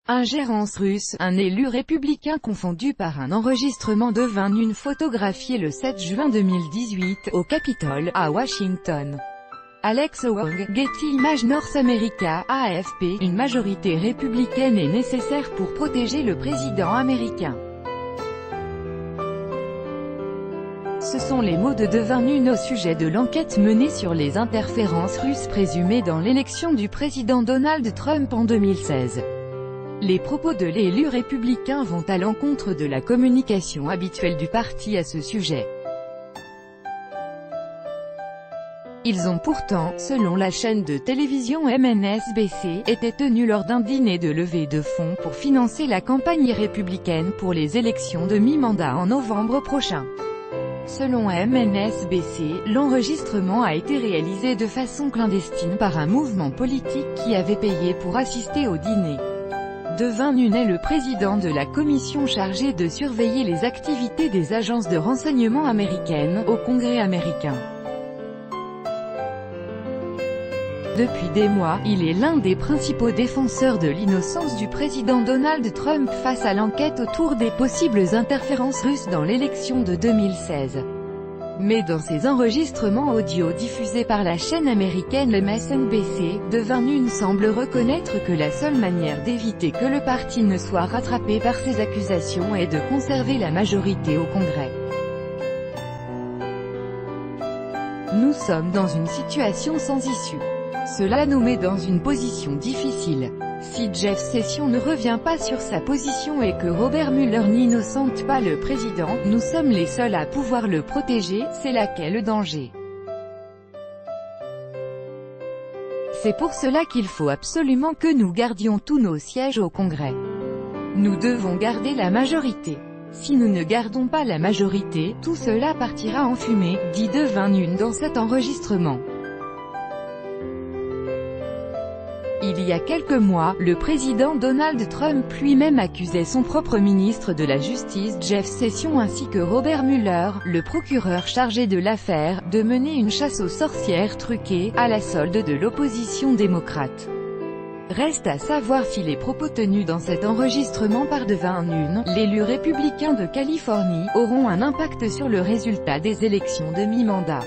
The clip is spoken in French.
Ingérence russe, un élu républicain confondu par un enregistrement de 21 photographié le 7 juin 2018, au Capitole, à Washington. Alex Wong, Getty Images North America, AFP, une majorité républicaine est nécessaire pour protéger le président américain. Ce sont les mots de Devin au sujet de l'enquête menée sur les interférences russes présumées dans l'élection du président Donald Trump en 2016. Les propos de l'élu républicain vont à l'encontre de la communication habituelle du parti à ce sujet. Ils ont pourtant, selon la chaîne de télévision MSNBC, été tenus lors d'un dîner de levée de fonds pour financer la campagne républicaine pour les élections de mi-mandat en novembre prochain. Selon MSNBC, l'enregistrement a été réalisé de façon clandestine par un mouvement politique qui avait payé pour assister au dîner. Devin est le président de la commission chargée de surveiller les activités des agences de renseignement américaines, au Congrès américain. Depuis des mois, il est l'un des principaux défenseurs de l'innocence du président Donald Trump face à l'enquête autour des possibles interférences russes dans l'élection de 2016. Mais dans ses enregistrements audio diffusés par la chaîne américaine MSNBC, Devin semble reconnaître que la seule manière d'éviter que le parti ne soit rattrapé par ces accusations est de conserver la majorité au Congrès. Nous sommes dans une situation sans issue. Cela nous met dans une position difficile. Si Jeff Sessions ne revient pas sur sa position et que Robert Mueller n'innocente pas le président, nous sommes les seuls à pouvoir le protéger, c'est là qu'est le danger. C'est pour cela qu'il faut absolument que nous gardions tous nos sièges au Congrès. Nous devons garder la majorité. Si nous ne gardons pas la majorité, tout cela partira en fumée, dit Devin dans cet enregistrement. Il y a quelques mois, le président Donald Trump lui-même accusait son propre ministre de la Justice Jeff Sessions ainsi que Robert Mueller, le procureur chargé de l'affaire, de mener une chasse aux sorcières truquée, à la solde de l'opposition démocrate. Reste à savoir si les propos tenus dans cet enregistrement par Devin, l'élu républicain de Californie, auront un impact sur le résultat des élections de mi-mandat.